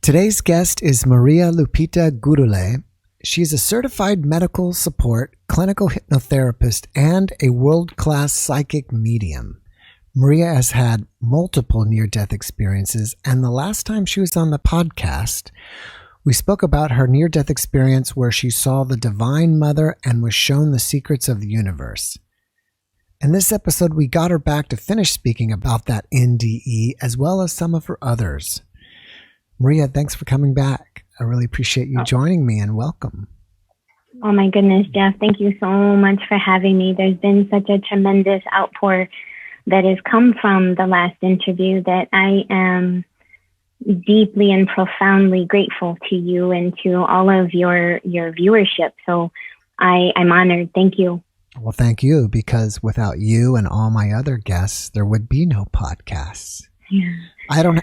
Today's guest is Maria-Lupita Gurule. She's a certified medical support, clinical hypnotherapist, and a world-class psychic medium. Maria has had multiple near-death experiences, and the last time she was on the podcast, we spoke about her near-death experience where she saw the Divine Mother and was shown the secrets of the universe. In this episode, we got her back to finish speaking about that NDE as well as some of her others. Maria, thanks for coming back. I really appreciate you joining me, and welcome. Oh my goodness, Jeff, thank you so much for having me. There's been such a tremendous outpour that has come from the last interview that I am deeply and profoundly grateful to you and to all of your viewership. So I'm honored. Thank you. Well, thank you, because without you and all my other guests, there would be no podcasts. Yeah.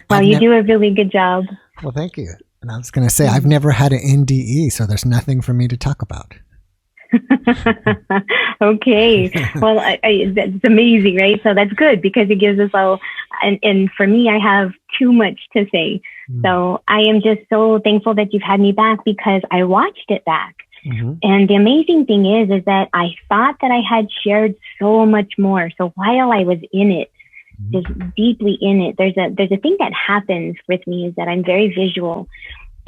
Well, you do a really good job. Well, thank you. And I was going to say, I've never had an NDE, so there's nothing for me to talk about. Okay. Well, that's amazing, right? So that's good because it gives us all, and for me, I have too much to say. So I am just so thankful that you've had me back because I watched it back. Mm-hmm. And the amazing thing is that I thought that I had shared so much more. So while I was in it, just deeply in it, there's a thing that happens with me is that I'm very visual,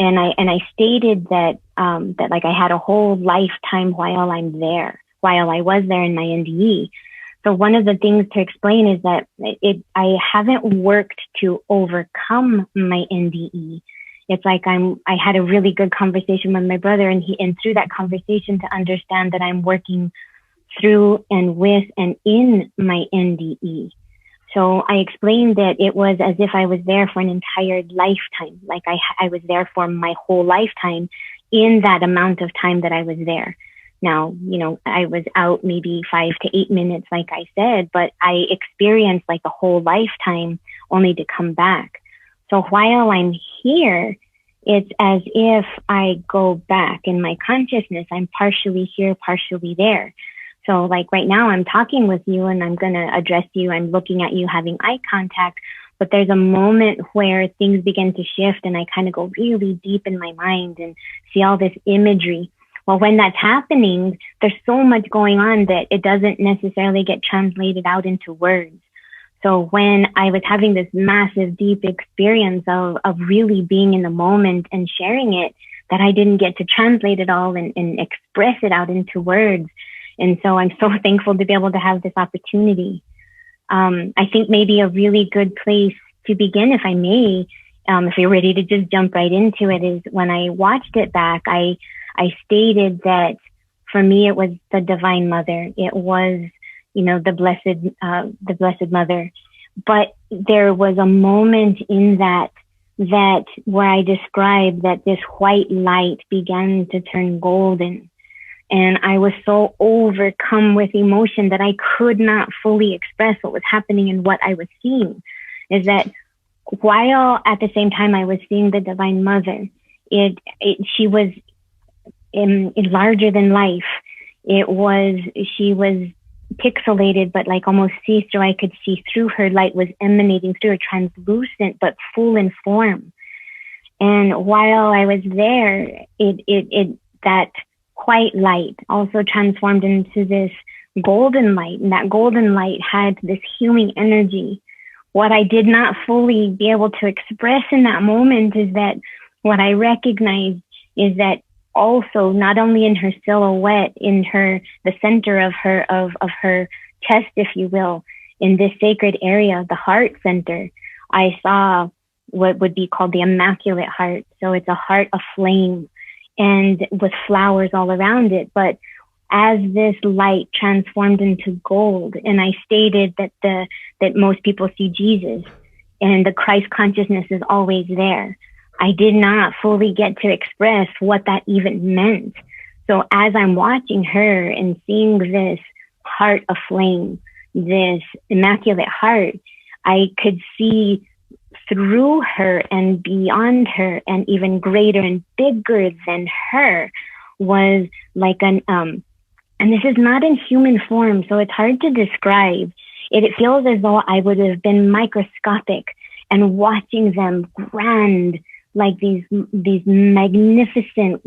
and I stated that like I had a whole lifetime while I was there in my NDE. So one of the things to explain is that I haven't worked to overcome my NDE. It's like I had a really good conversation with my brother, and through that conversation to understand that I'm working through and with and in my NDE. So I explained that it was as if I was there for an entire lifetime. Like I was there for my whole lifetime in that amount of time that I was there. Now, I was out maybe 5 to 8 minutes, like I said, but I experienced like a whole lifetime only to come back. So while I'm here, it's as if I go back in my consciousness. I'm partially here, partially there. So like right now I'm talking with you and I'm going to address you. I'm looking at you, having eye contact, but there's a moment where things begin to shift and I kind of go really deep in my mind and see all this imagery. Well, when that's happening, there's so much going on that it doesn't necessarily get translated out into words. So when I was having this massive, deep experience of really being in the moment and sharing it, that I didn't get to translate it all and express it out into words. And so I'm so thankful to be able to have this opportunity. I think maybe a really good place to begin, if I may, if you're ready to just jump right into it, is when I watched it back, I stated that for me, it was the Divine Mother. It was, the Blessed Mother. But there was a moment in that where I described that this white light began to turn golden. And I was so overcome with emotion that I could not fully express what was happening and what I was seeing. Is that while at the same time I was seeing the Divine Mother, she was larger than life. She was pixelated, but like almost see-through. I could see through her. Light was emanating through her, translucent, but full in form. And while I was there, that white light also transformed into this golden light, and that golden light had this healing energy. What I did not fully be able to express in that moment is that what I recognized is that also not only in her silhouette, in the center of her chest, if you will, in this sacred area, the heart center, I saw what would be called the Immaculate Heart. So it's a heart aflame and with flowers all around it. But as this light transformed into gold, and I stated that most people see Jesus and the Christ consciousness is always there, I did not fully get to express what that even meant. So as I'm watching her and seeing this heart aflame, this Immaculate Heart, I could see through her and beyond her and even greater and bigger than her was like and this is not in human form, so it's hard to describe. It feels as though I would have been microscopic and watching them grand, like these magnificent,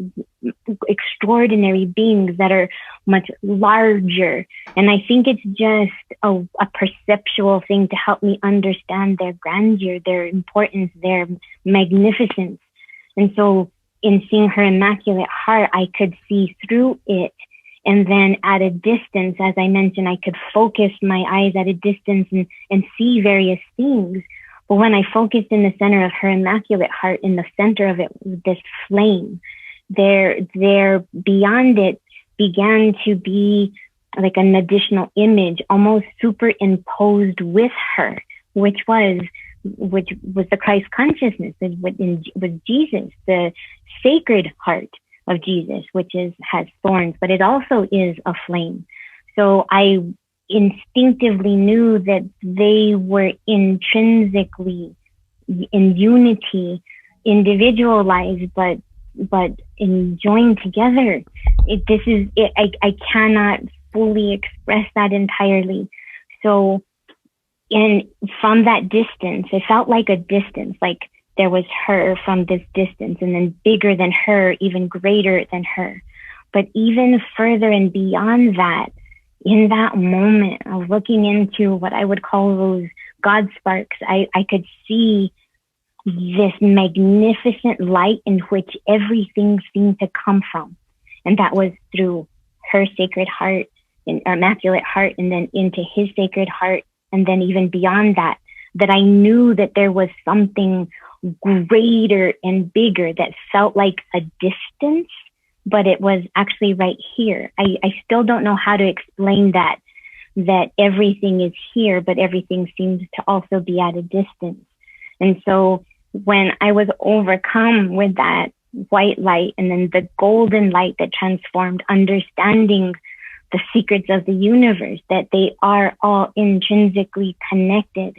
extraordinary beings that are much larger. And I think it's just a perceptual thing to help me understand their grandeur, their importance, their magnificence. And so in seeing her Immaculate Heart, I could see through it. And then at a distance, as I mentioned, I could focus my eyes at a distance and see various things. But when I focused in the center of her Immaculate Heart, in the center of it was this flame. There beyond it began to be like an additional image, almost superimposed with her, which was the Christ consciousness, was Jesus, the Sacred Heart of Jesus, which has thorns, but it also is a flame. So I instinctively knew that they were intrinsically in unity, individualized, but joined together. I cannot fully express that entirely. So, and from that distance, it felt like a distance, like there was her from this distance, and then bigger than her, even greater than her. But even further and beyond that, in that moment of looking into what I would call those God sparks, I could see this magnificent light in which everything seemed to come from. And that was through her Sacred Heart, or Immaculate Heart, and then into his Sacred Heart. And then even beyond that I knew that there was something greater and bigger that felt like a distance, but it was actually right here. I still don't know how to explain that everything is here, but everything seems to also be at a distance. And so when I was overcome with that white light and then the golden light that transformed, understanding the secrets of the universe, that they are all intrinsically connected.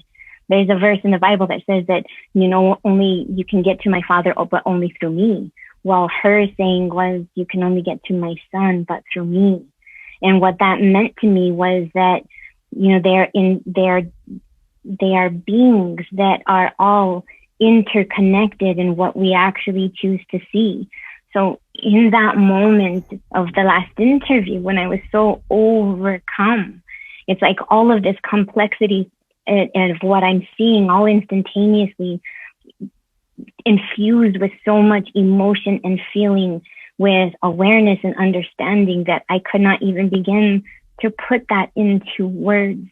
There's a verse in the Bible that says that, only you can get to my Father, but only through me. While her saying was, you can only get to my Son, but through me. And what that meant to me was that, they are beings that are all interconnected in what we actually choose to see. So in that moment of the last interview, when I was so overcome, it's like all of this complexity of what I'm seeing all instantaneously infused with so much emotion and feeling, with awareness and understanding, that I could not even begin to put that into words.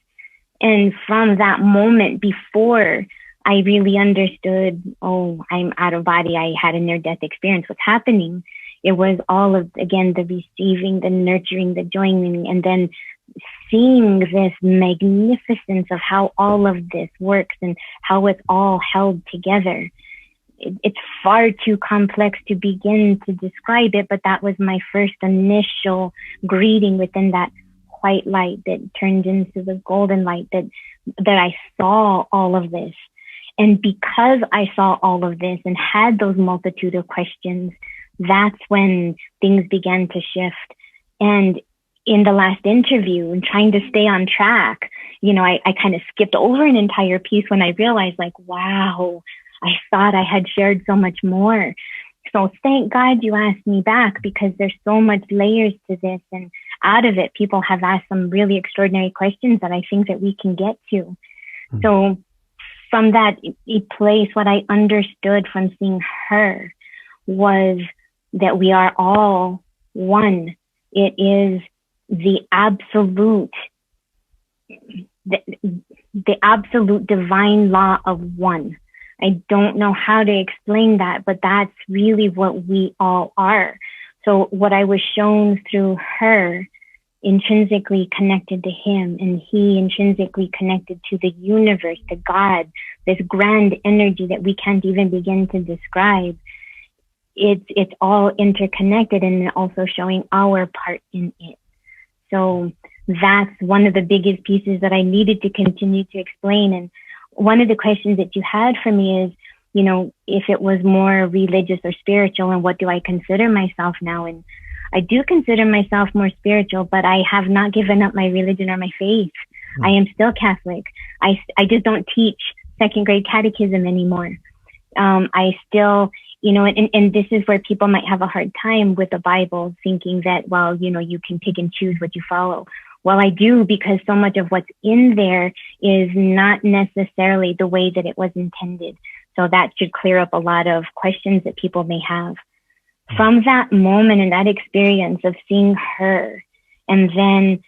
And from that moment, before I really understood, I'm out of body, I had a near-death experience, what's happening, it was all of, again, the receiving, the nurturing, the joining, and then seeing this magnificence of how all of this works and how it's all held together. It's far too complex to begin to describe it, but that was my first initial greeting within that white light that turned into the golden light, that I saw all of this. And because I saw all of this and had those multitude of questions, that's when things began to shift. And in the last interview, and trying to stay on track, I kind of skipped over an entire piece when I realized, like, wow, I thought I had shared so much more. So thank God you asked me back, because there's so much layers to this. And out of it, people have asked some really extraordinary questions that I think that we can get to. Mm-hmm. So from that place, what I understood from seeing her was that we are all one. It is the absolute divine law of one. I don't know how to explain that, but that's really what we all are. So what I was shown through her, intrinsically connected to him, and he intrinsically connected to the universe, to God, this grand energy that we can't even begin to describe. It's all interconnected, and also showing our part in it. So that's one of the biggest pieces that I needed to continue to explain. And one of the questions that you had for me is, if it was more religious or spiritual, and what do I consider myself now? And I do consider myself more spiritual, but I have not given up my religion or my faith. I am still Catholic. I just don't teach second grade catechism anymore. I still and this is where people might have a hard time with the Bible, thinking that, well, you can pick and choose what you follow. Well, I do, because so much of what's in there is not necessarily the way that it was intended. So that should clear up a lot of questions that people may have. From that moment and that experience of seeing her, and then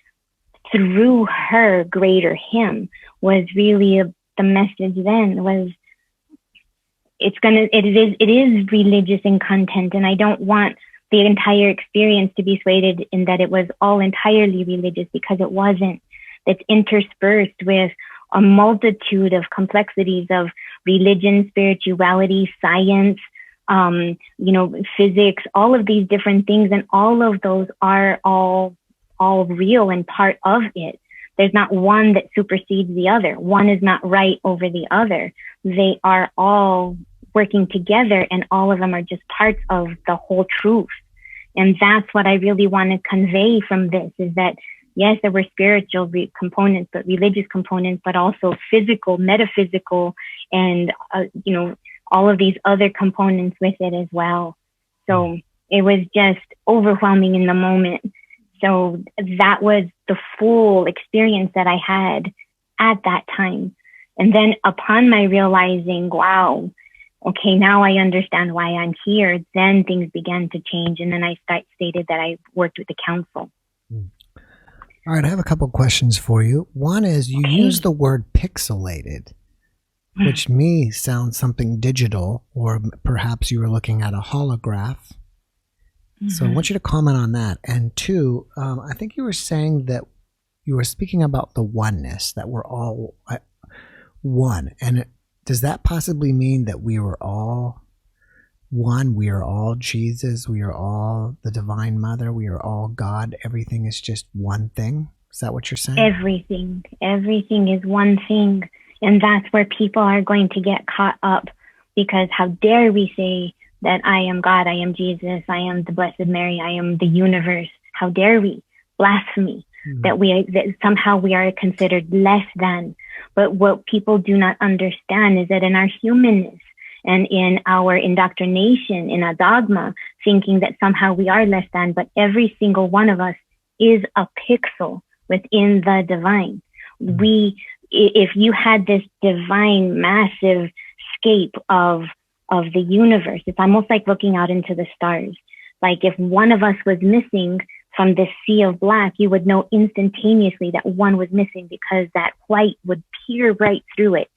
through her, greater him, was really the message then was, it is religious in content. And I don't want the entire experience to be swayed in that it was all entirely religious, because it wasn't. It's interspersed with a multitude of complexities of religion, spirituality, science, physics, all of these different things. And all of those are all real and part of it. There's not one that supersedes the other. One is not right over the other. They are all working together, and all of them are just parts of the whole truth. And that's what I really want to convey from this, is that, yes, there were spiritual components, but religious components, but also physical, metaphysical, and, all of these other components with it as well. So it was just overwhelming in the moment. So that was the full experience that I had at that time. And then upon my realizing, wow, okay, now I understand why I'm here, then things began to change. And then I stated that I worked with the council. All right, I have a couple questions for you. One is, you use the word pixelated, which to me sounds something digital, or perhaps you were looking at a holograph. So I want you to comment on that. And two, I think you were saying that you were speaking about the oneness, that we're all one. And does that possibly mean that we were all one? We are all Jesus. We are all the Divine Mother. We are all God. Everything is just one thing. Is that what you're saying? Everything is one thing. And that's where people are going to get caught up, because how dare we say that I am God, I am Jesus, I am the Blessed Mary, I am the universe. How dare we? Blasphemy. That somehow we are considered less than. But what people do not understand is that in our humanness and in our indoctrination, in our dogma, thinking that somehow we are less than, but every single one of us is a pixel within the divine. If you had this divine, massive scape of the universe, it's almost like looking out into the stars. Like if one of us was missing from this sea of black, you would know instantaneously that one was missing, because that white would peer right through it.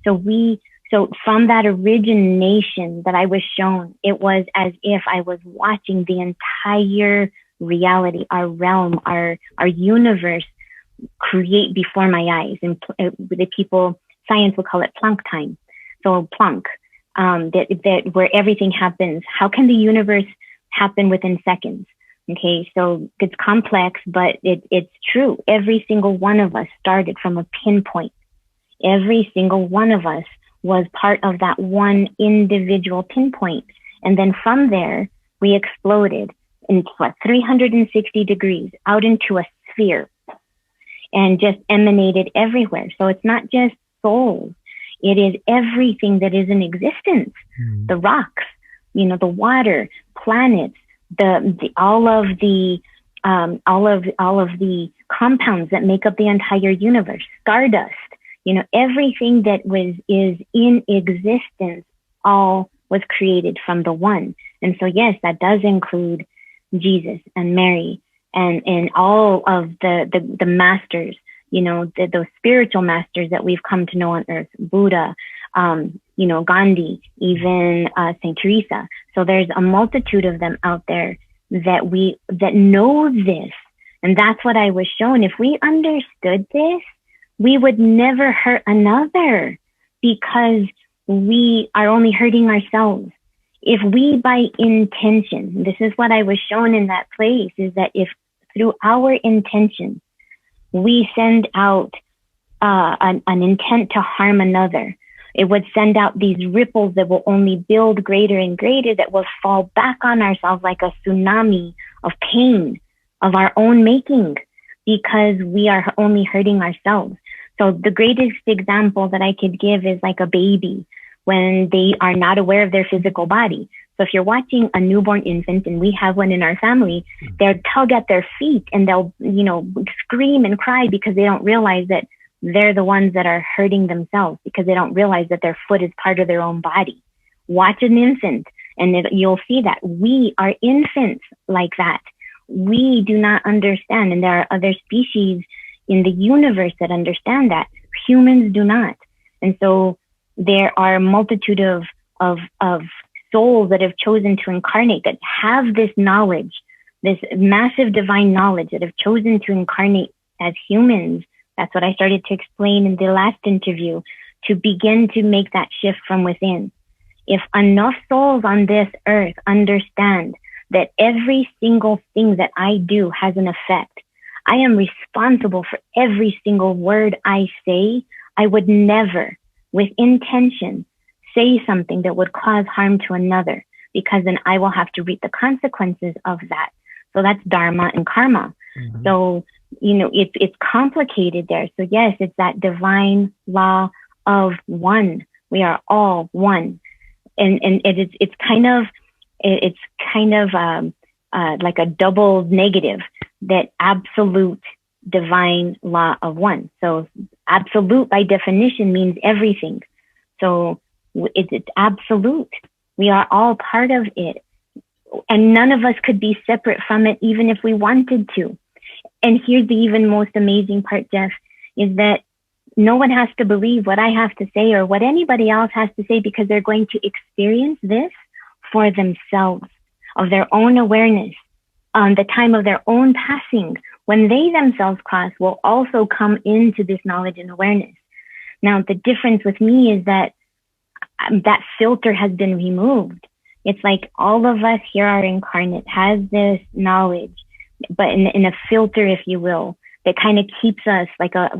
So from that origination that I was shown, it was as if I was watching the entire reality, our realm, our universe create before my eyes. And the people, science will call it Planck time. So Planck, that where everything happens. How can the universe happen within seconds? Okay, so it's complex, but it's true. Every single one of us started from a pinpoint. Every single one of us was part of that one individual pinpoint. And then from there, we exploded in 360 degrees out into a sphere and just emanated everywhere. So it's not just souls. It is everything that is in existence. The rocks, the water, planets, all of the compounds that make up the entire universe, stardust, everything that is in existence, all was created from the one. And so, yes, that does include Jesus and Mary and all of the masters, those spiritual masters that we've come to know on earth, Buddha, Gandhi, even Saint Teresa. So there's a multitude of them out there that know this. And that's what I was shown. If we understood this, we would never hurt another, because we are only hurting ourselves. If we, by intention, this is what I was shown in that place, is that if through our intention, we send out an intent to harm another, it would send out these ripples that will only build greater and greater, that will fall back on ourselves like a tsunami of pain of our own making, because we are only hurting ourselves. So the greatest example that I could give is like a baby. when they are not aware of their physical body. So if you're watching a newborn infant, and we have one in our family, they'll tug at their feet and they'll, scream and cry because they don't realize that they're the ones that are hurting themselves, because they don't realize that their foot is part of their own body. Watch an infant and you'll see that we are infants like that. We do not understand. And there are other species in the universe that understand that. Humans do not. And so there are a multitude of souls that have chosen to incarnate, that have this knowledge, this massive divine knowledge, that have chosen to incarnate as humans. That's what I started to explain in the last interview, to begin to make that shift from within. If enough souls on this earth understand that every single thing that I do has an effect, I am responsible for every single word I say, I would never, with intention, say something that would cause harm to another, because then I will have to reap the consequences of that. So that's dharma and karma. Mm-hmm. So, it's complicated there. So yes, it's that divine law of one. We are all one. And it's kind of like a double negative, that absolute divine law of one. So absolute by definition means everything. So it's absolute. We are all part of it. And none of us could be separate from it, even if we wanted to. And here's the even most amazing part, Jeff, is that no one has to believe what I have to say or what anybody else has to say, because they're going to experience this for themselves, of their own awareness. The time of their own passing, when they themselves cross, will also come into this knowledge and awareness. Now, the difference with me is that that filter has been removed. It's like all of us here are incarnate, has this knowledge, but in a filter, if you will, that kind of keeps us like a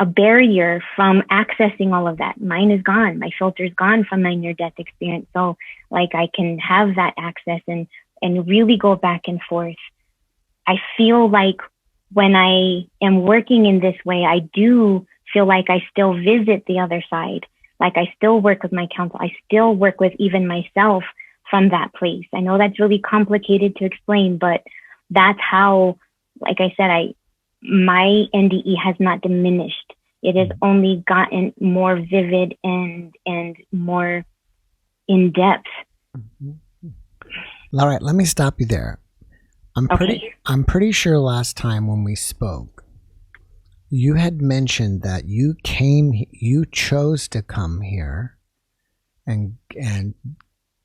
barrier from accessing all of that. Mine is gone. My filter is gone from my near-death experience. So like I can have that access and really go back and forth. I feel like when I am working in this way, I do feel like I still visit the other side. Like I still work with my counsel. I still work with even myself from that place. I know that's really complicated to explain, but that's how, like I said, my NDE has not diminished. It has only gotten more vivid and more in depth. All right, let me stop you there. I'm pretty sure last time when we spoke, you had mentioned that you chose to come here and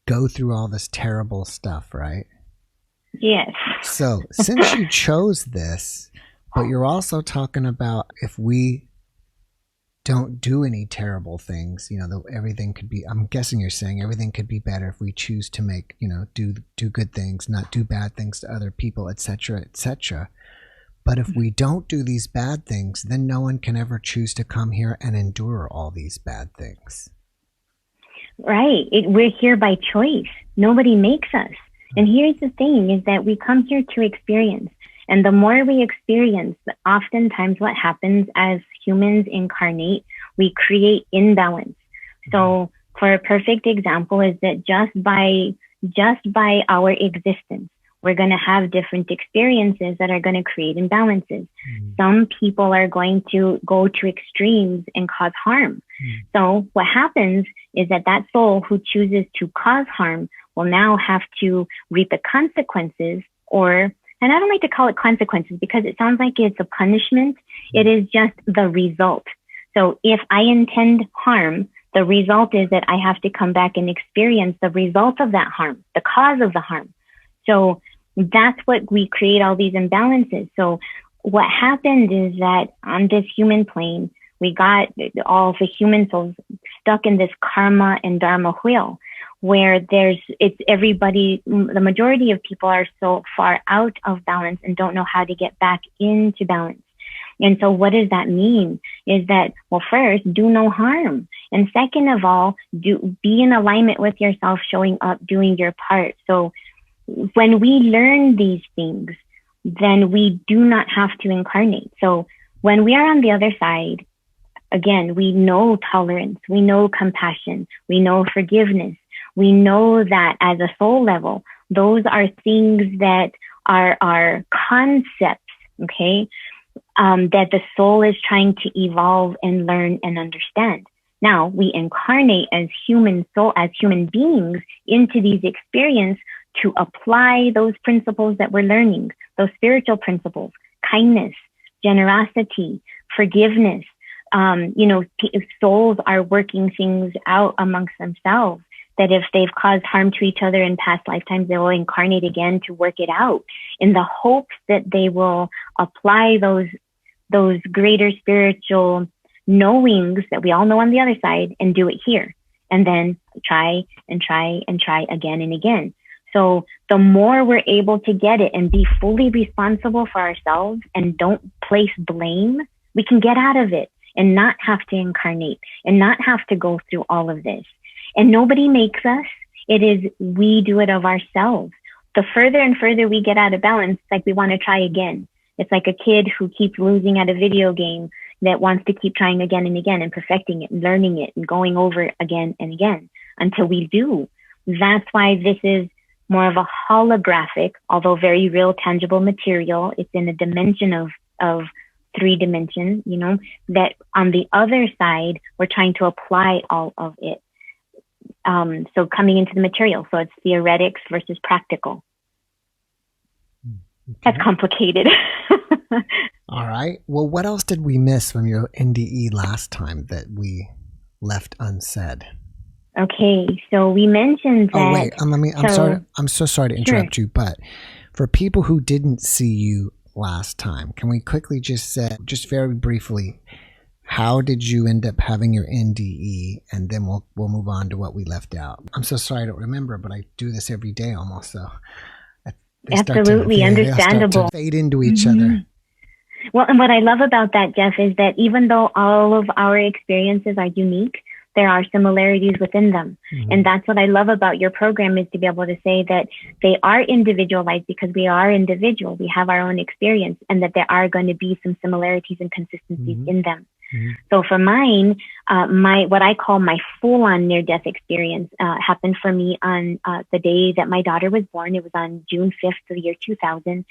go through all this terrible stuff, right? Yes. So since you chose this, but you're also talking about if we don't do any terrible things, everything could be, I'm guessing you're saying everything could be better if we choose to make, do good things, not do bad things to other people, etc., etc. But if we don't do these bad things, then no one can ever choose to come here and endure all these bad things. Right. We're here by choice. Nobody makes us. And here's the thing, is that we come here to experience. And the more we experience, oftentimes what happens as humans incarnate, we create imbalance. So for a perfect example is that just by our existence, we're going to have different experiences that are going to create imbalances. Some people are going to go to extremes and cause harm. So what happens is that soul who chooses to cause harm will now have to reap the consequences, and I don't like to call it consequences because it sounds like it's a punishment. It is just the result. So if I intend harm, the result is that I have to come back and experience the result of that harm, the cause of the harm. So that's what we create all these imbalances. So what happened is that on this human plane, we got all the human souls stuck in this karma and dharma wheel, where it's everybody, the majority of people are so far out of balance and don't know how to get back into balance. And so what does that mean? Is that, well, first, do no harm. And second of all, be in alignment with yourself, showing up, doing your part. So when we learn these things, then we do not have to incarnate. So when we are on the other side, again, we know tolerance, we know compassion, we know forgiveness. We know that as a soul level, those are things that are concepts, okay, that the soul is trying to evolve and learn and understand. Now, we incarnate as human beings into these experiences to apply those principles that we're learning, those spiritual principles, kindness, generosity, forgiveness. Souls are working things out amongst themselves, that if they've caused harm to each other in past lifetimes, they will incarnate again to work it out in the hopes that they will apply those greater spiritual knowings that we all know on the other side and do it here. And then try and try and try again and again. So the more we're able to get it and be fully responsible for ourselves and don't place blame, we can get out of it and not have to incarnate and not have to go through all of this. And nobody makes us. It is we do it of ourselves. The further and further we get out of balance, it's like we want to try again. It's like a kid who keeps losing at a video game that wants to keep trying again and again and perfecting it and learning it and going over it again and again until we do. That's why this is more of a holographic, although very real, tangible material. It's in a dimension of 3 dimensions, that on the other side, we're trying to apply all of it. So coming into the material. So it's theoretics versus practical. Okay. That's complicated. All right. Well, what else did we miss from your NDE last time that we left unsaid? Okay, so we mentioned that. Oh wait, I'm so sorry to interrupt you, but for people who didn't see you last time, can we quickly just very briefly, how did you end up having your NDE, and then we'll move on to what we left out. I'm so sorry I don't remember, but I do this every day almost, so absolutely understandable. Start to fade into each other. Well, and what I love about that, Jeff, is that even though all of our experiences are unique, there are similarities within them. Mm-hmm. And that's what I love about your program, is to be able to say that they are individualized because we are individual. We have our own experience, and that there are going to be some similarities and consistencies in them. Mm-hmm. So for mine, what I call my full-on near-death experience happened for me on the day that my daughter was born. It was on June 5th of the year 2000,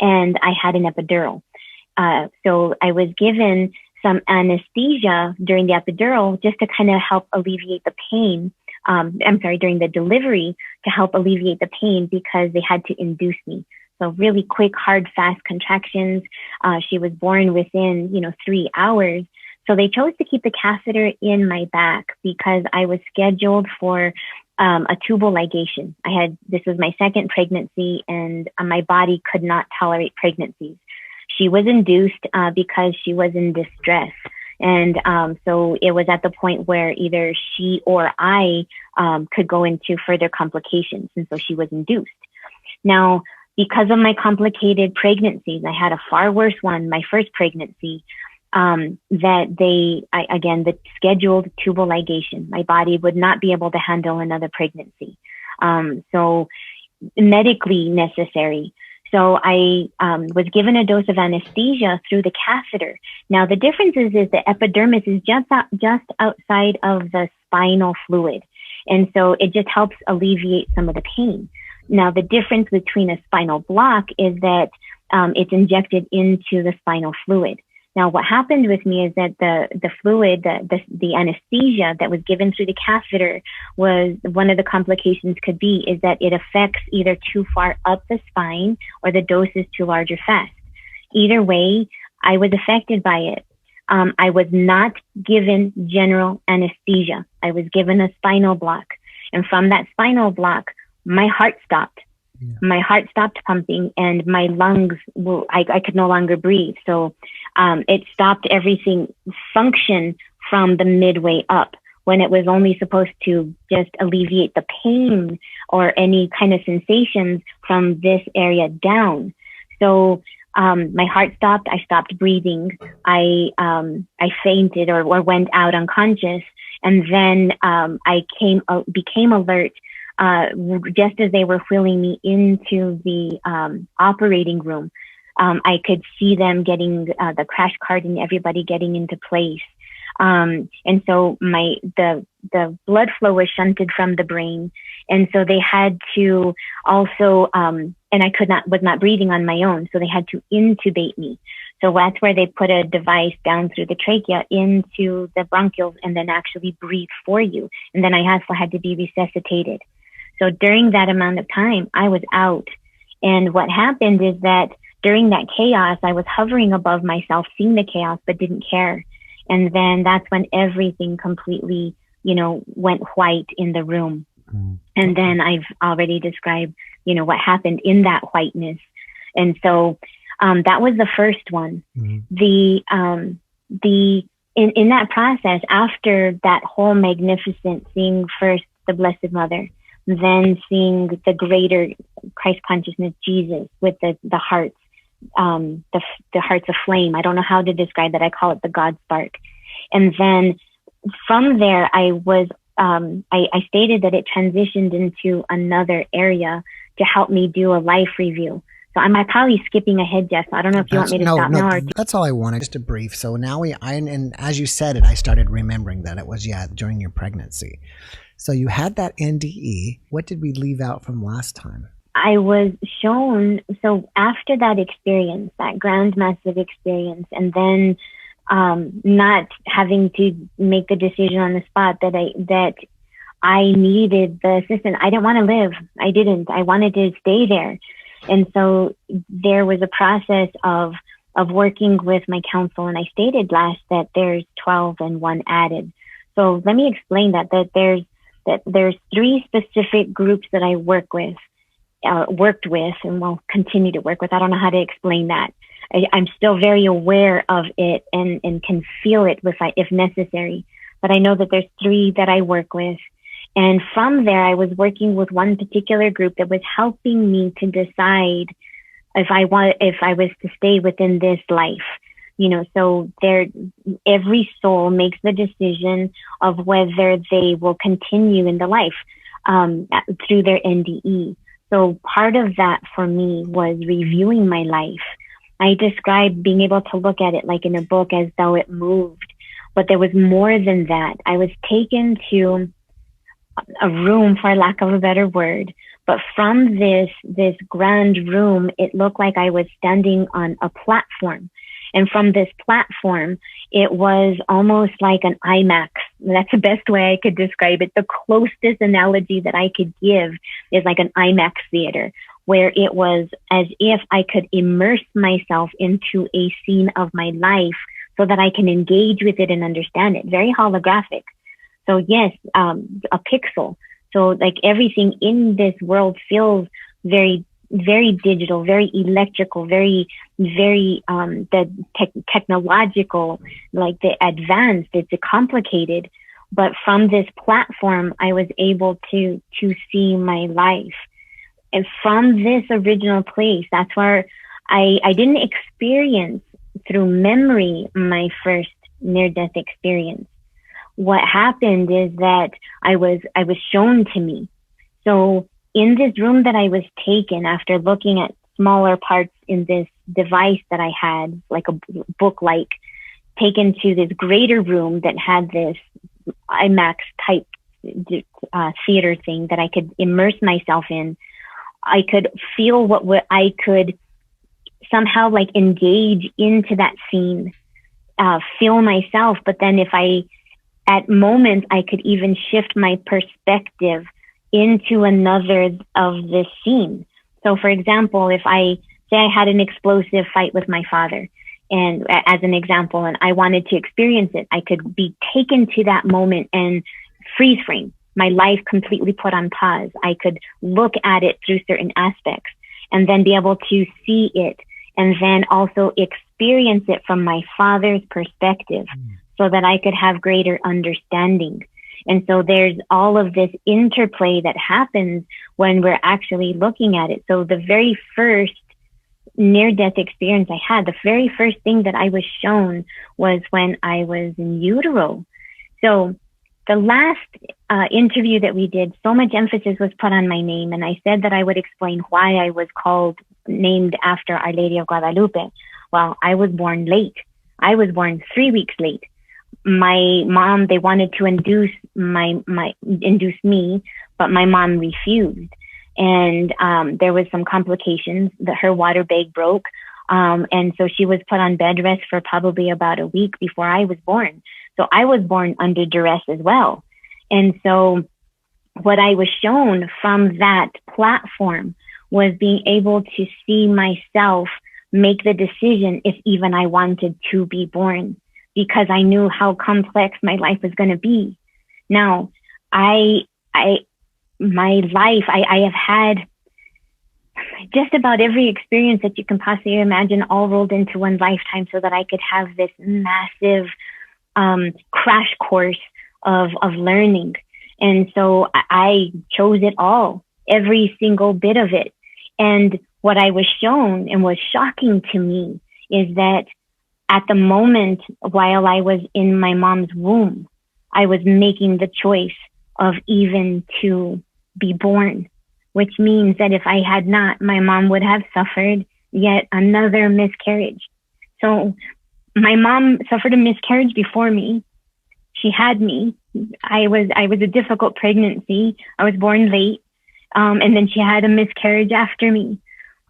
and I had an epidural. So I was given some anesthesia during the epidural just to kind of help alleviate the pain. During the delivery, to help alleviate the pain, because they had to induce me. So really quick, hard, fast contractions. She was born within, 3 hours. So they chose to keep the catheter in my back because I was scheduled for a tubal ligation. This was my second pregnancy, and my body could not tolerate pregnancies. She was induced because she was in distress. And so it was at the point where either she or I could go into further complications. And so she was induced. Now, because of my complicated pregnancies, I had a far worse one, my first pregnancy, the scheduled tubal ligation. My body would not be able to handle another pregnancy. So medically necessary. So I was given a dose of anesthesia through the catheter. Now, the difference is the epidermis is just outside of the spinal fluid. And so it just helps alleviate some of the pain. Now, the difference between a spinal block is that it's injected into the spinal fluid. Now, what happened with me is that the fluid, the anesthesia that was given through the catheter, was one of the complications could be is that it affects either too far up the spine or the dose is too large or fast. Either way, I was affected by it. I was not given general anesthesia. I was given a spinal block. And from that spinal block, my heart stopped. Yeah. My heart stopped pumping, and my lungs, I could no longer breathe. So it stopped everything function from the midway up, when it was only supposed to just alleviate the pain or any kind of sensations from this area down. So my heart stopped. I stopped breathing. I fainted or went out unconscious. And then I became alert just as they were wheeling me into the operating room. I could see them getting the crash cart and everybody getting into place. And so the blood flow was shunted from the brain. And so they had to also, and I was not breathing on my own. So they had to intubate me. So that's where they put a device down through the trachea into the bronchioles and then actually breathe for you. And then I also had to be resuscitated. So during that amount of time, I was out. And what happened is that during that chaos, I was hovering above myself, seeing the chaos, but didn't care. And then that's when everything completely, went white in the room. Mm-hmm. And then I've already described, what happened in that whiteness. And so that was the first one. Mm-hmm. In that process, after that whole magnificent, seeing first the Blessed Mother, then seeing the greater Christ consciousness, Jesus, with the hearts, the hearts of flame. I don't know how to describe that. I call it the God spark. And then from there, I stated that it transitioned into another area to help me do a life review. So I'm probably skipping ahead, Jeff. So I don't know if you want me to stop now. Or that's all I wanted, just a brief. So now and as you said it, I started remembering that it was, during your pregnancy. So you had that NDE. What did we leave out from last time? I was shown, so after that experience, that grand massive experience, and then not having to make the decision on the spot that I needed the assistant. I didn't want to live. I didn't. I wanted to stay there. And so there was a process of working with my counsel. And I stated last that there's 12 and 1 added. So let me explain that there's 3 specific groups that I worked with and will continue to work with. I don't know how to explain that. I'm still very aware of it and can feel it if necessary. But I know that there's 3 that I work with. And from there, I was working with one particular group that was helping me to decide if I was to stay within this life. So every soul makes the decision of whether they will continue in the life through their NDE. So part of that for me was reviewing my life. I described being able to look at it like in a book as though it moved, but there was more than that. I was taken to a room, for lack of a better word, but from this grand room, it looked like I was standing on a platform. And from this platform, it was almost like an IMAX. That's the best way I could describe it. The closest analogy that I could give is like an IMAX theater, where it was as if I could immerse myself into a scene of my life so that I can engage with it and understand it. Very holographic. So yes, a pixel. So like everything in this world feels very, very digital, very electrical, very, very technological, like the advanced. It's complicated. But from this platform, I was able to see my life. And from this original place, that's where I didn't experience through memory my first near-death experience. What happened is that I was shown to me. So in this room that I was taken after looking at smaller parts in this device that I had, like a book-like, taken to this greater room that had this IMAX type theater thing that I could immerse myself in. I could feel what I could somehow like engage into that scene, feel myself. But then at moments, I could even shift my perspective into another of this scene. So for example, if I say I had an explosive fight with my father, and as an example, and I wanted to experience it, I could be taken to that moment and freeze frame, my life completely put on pause. I could look at it through certain aspects and then be able to see it and then also experience it from my father's perspective so that I could have greater understanding. And so there's all of this interplay that happens when we're actually looking at it. So the very first near-death experience I had, the very first thing that I was shown was when I was in utero. So the last interview that we did, so much emphasis was put on my name. And I said that I would explain why I was named after Our Lady of Guadalupe. Well, I was born late. I was born 3 weeks late. my mom, they wanted to induce me, but my mom refused. And there was some complications that her water bag broke. And so she was put on bed rest for probably about a week before I was born. So I was born under duress as well. And so what I was shown from that platform was being able to see myself make the decision if even I wanted to be born, because I knew how complex my life was going to be. Now, I have had just about every experience that you can possibly imagine all rolled into one lifetime so that I could have this massive crash course of learning. And so I chose it all, every single bit of it. And what I was shown and was shocking to me is that at the moment while I was in my mom's womb, I was making the choice of even to be born, which means that if I had not, my mom would have suffered yet another miscarriage. So my mom suffered a miscarriage before me. She had me. I was a difficult pregnancy. I was born late. And then she had a miscarriage after me.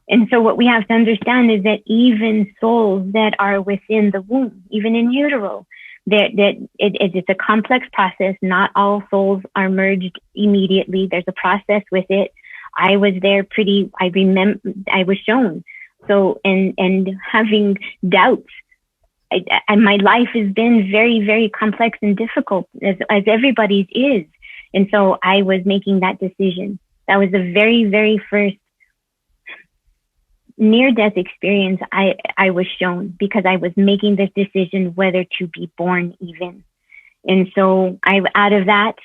And so what we have to understand is that even souls that are within the womb, even in utero, it's a complex process. Not all souls are merged immediately. There's a process with it. I was there I remember, I was shown. So, and having doubts, my life has been very, very complex and difficult, as everybody's is. And so I was making that decision. That was the very, very first near-death experience I was shown, because I was making this decision whether to be born even. And so out of that,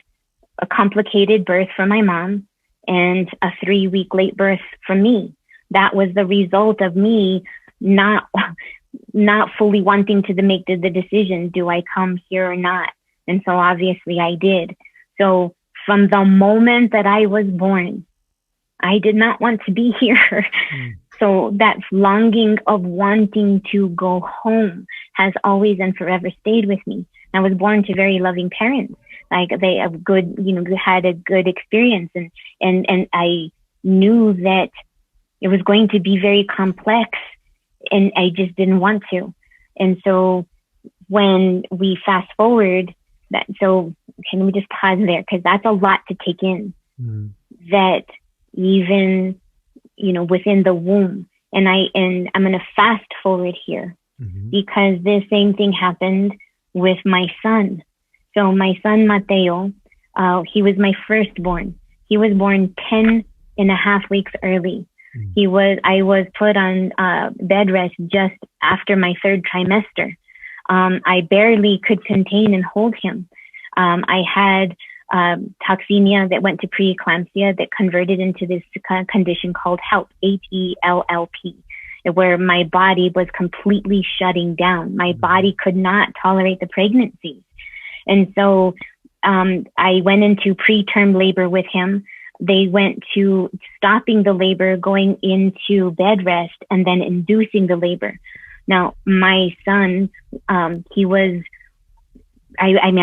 a complicated birth for my mom and a 3-week late birth for me. That was the result of me not fully wanting to make the decision, do I come here or not? And so obviously I did. So from the moment that I was born, I did not want to be here. So that longing of wanting to go home has always and forever stayed with me. I was born to very loving parents. Like they have good, had a good experience, and I knew that it was going to be very complex, and I just didn't want to. And so when we fast forward okay, let me just pause there, because that's a lot to take in. That even, within the womb, and I'm going to fast forward here, because this same thing happened with my son. So my son, Mateo, he was my firstborn. He was born 10 and a half weeks early. I was put on bed rest just after my 3rd trimester. I barely could contain and hold him. I had toxemia that went to preeclampsia that converted into this condition called HELLP, HELLP, where my body was completely shutting down. My body could not tolerate the pregnancy. And so I went into preterm labor with him. They went to stopping the labor, going into bed rest, and then inducing the labor. Now, my son, I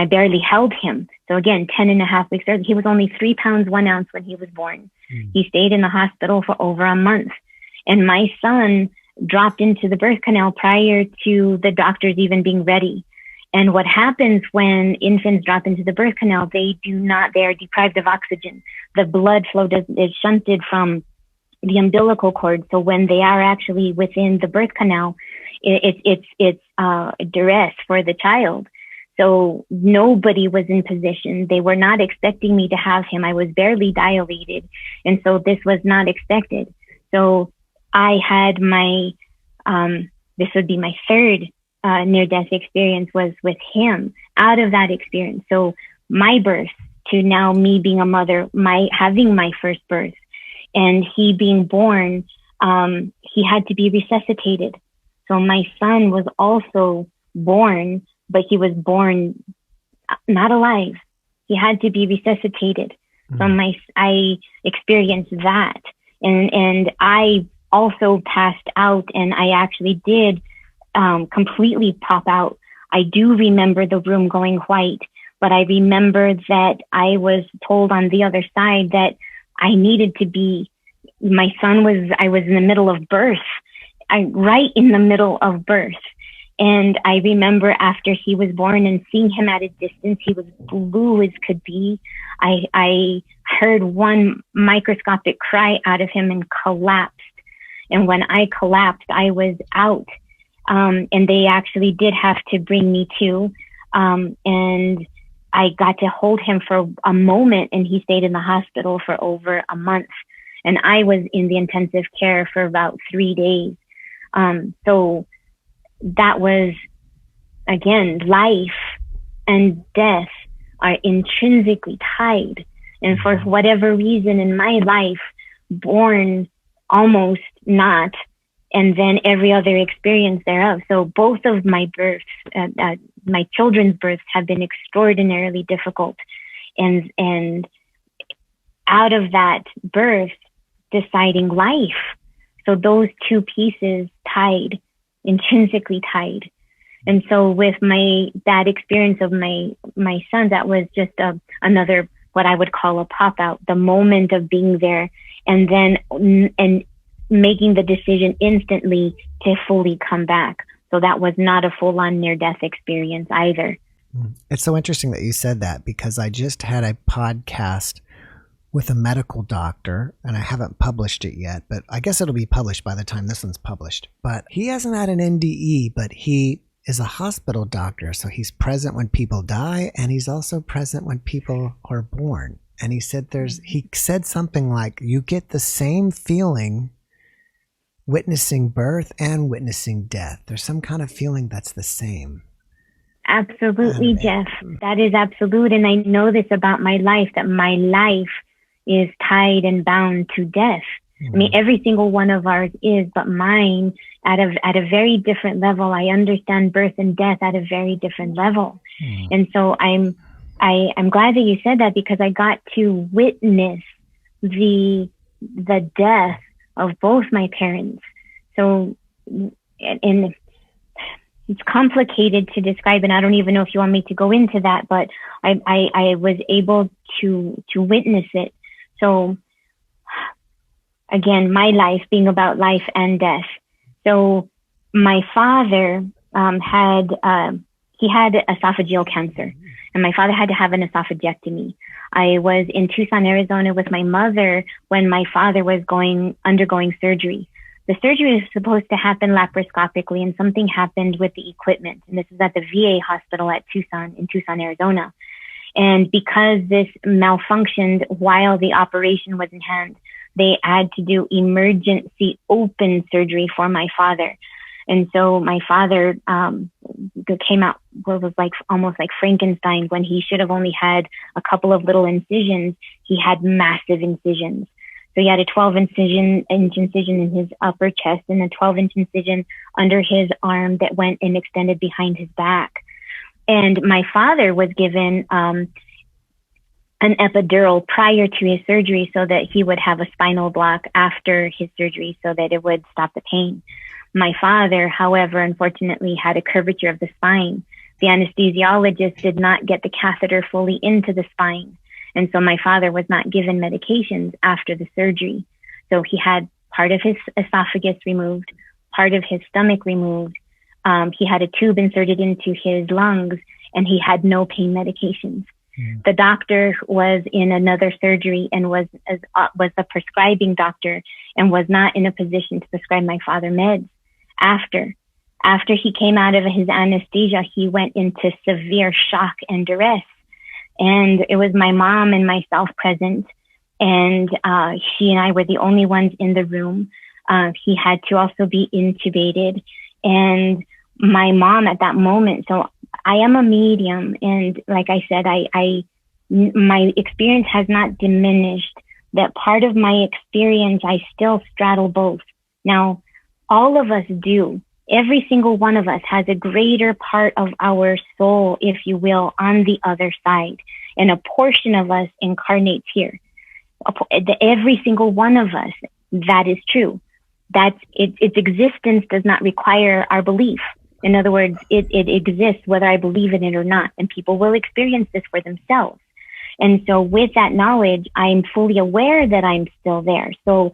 barely held him. So again, 10 and a half weeks early. He was only 3 pounds, 1 ounce when he was born. He stayed in the hospital for over a month. And my son dropped into the birth canal prior to the doctors even being ready. And what happens when infants drop into the birth canal, they are deprived of oxygen. The blood flow is shunted from the umbilical cord. So when they are actually within the birth canal, it's duress for the child. So nobody was in position. They were not expecting me to have him. I was barely dilated. And so this was not expected. So I had this would be my 3rd near-death experience was with him out of that experience. So my birth to now me being a mother, having my first birth, and he being born, he had to be resuscitated. So my son was also born, but he was born not alive. He had to be resuscitated. So I experienced that. And I also passed out, and I actually did completely pop out. I do remember the room going white, but I remember that I was told on the other side that I needed to be, I was in the middle of birth, right in the middle of birth. And I remember after he was born and seeing him at a distance, he was blue as could be. I heard one microscopic cry out of him and collapsed. And when I collapsed, I was out. And they actually did have to bring me to. And I got to hold him for a moment, and he stayed in the hospital for over a month. And I was in the intensive care for about 3 days. So that was, again, life and death are intrinsically tied. And for whatever reason in my life, born almost not, and then every other experience thereof. So both of my births, my children's births have been extraordinarily difficult. And out of that birth, deciding life. So those two pieces tied, intrinsically tied. And so with that experience of my son, that was just another, what I would call a pop out, the moment of being there, and then making the decision instantly to fully come back. So that was not a full on near death experience either. It's so interesting that you said that, because I just had a podcast with a medical doctor, and I haven't published it yet, but I guess it'll be published by the time this one's published. But he hasn't had an NDE, but he is a hospital doctor. So he's present when people die, and he's also present when people are born. And he said he said something like, you get the same feeling witnessing birth and witnessing death. There's some kind of feeling that's the same. Absolutely, Jeff. That is absolute. And I know this about my life, that my life is tied and bound to death. I mean, every single one of ours is, but mine at a very different level. I understand birth and death at a very different level. And so I'm glad that you said that, because I got to witness the death of both my parents. So, and it's complicated to describe, and I don't even know if you want me to go into that, but I was able to witness it. So again, my life being about life and death. So my father had esophageal cancer, and my father had to have an esophagectomy. I was in Tucson, Arizona with my mother when my father was undergoing surgery. The surgery was supposed to happen laparoscopically, and something happened with the equipment. And this is at the VA hospital in Tucson, Arizona. And because this malfunctioned while the operation was in hand, they had to do emergency open surgery for my father. And so my father came out what was almost like Frankenstein. When he should have only had a couple of little incisions, he had massive incisions. So he had a 12-inch incision in his upper chest, and a 12-inch incision under his arm that went and extended behind his back. And my father was given an epidural prior to his surgery so that he would have a spinal block after his surgery so that it would stop the pain. My father, however, unfortunately had a curvature of the spine. The anesthesiologist did not get the catheter fully into the spine. And so my father was not given medications after the surgery. So he had part of his esophagus removed, part of his stomach removed. He had a tube inserted into his lungs, and he had no pain medications. The doctor was in another surgery and was a prescribing doctor, and was not in a position to prescribe my father meds. After he came out of his anesthesia, he went into severe shock and duress. And it was my mom and myself present, and she and I were the only ones in the room. He had to also be intubated, and my mom at that moment. So I am a medium, and like I said, my experience has not diminished. That part of my experience, I still straddle both. Now, all of us do. Every single one of us has a greater part of our soul, if you will, on the other side. And a portion of us incarnates here. Every single one of us, that is true. Its existence does not require our belief. In other words, it exists whether I believe in it or not, and people will experience this for themselves. And so with that knowledge, I'm fully aware that I'm still there. So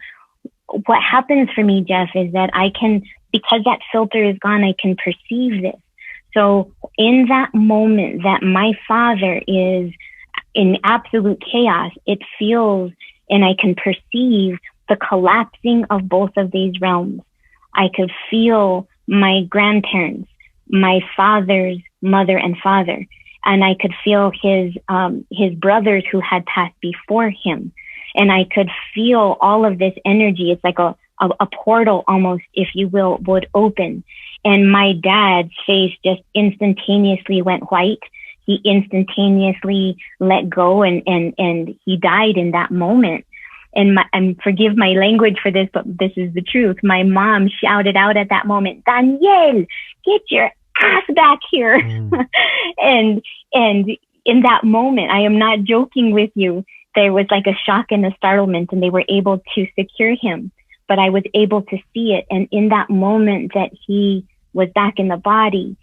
what happens for me, Jeff, is that I can, because that filter is gone, I can perceive this. So in that moment that my father is in absolute chaos, it feels, and I can perceive the collapsing of both of these realms. I could feel my grandparents, my father's mother and father, and I could feel his brothers who had passed before him. And I could feel all of this energy. It's like a portal almost, if you will, would open. And my dad's face just instantaneously went white. He instantaneously let go and he died in that moment. And forgive my language for this, but this is the truth. My mom shouted out at that moment, "Daniel, get your ass back here." And in that moment, I am not joking with you, there was like a shock and a startlement, and they were able to secure him, but I was able to see it. And in that moment that he was back in the body,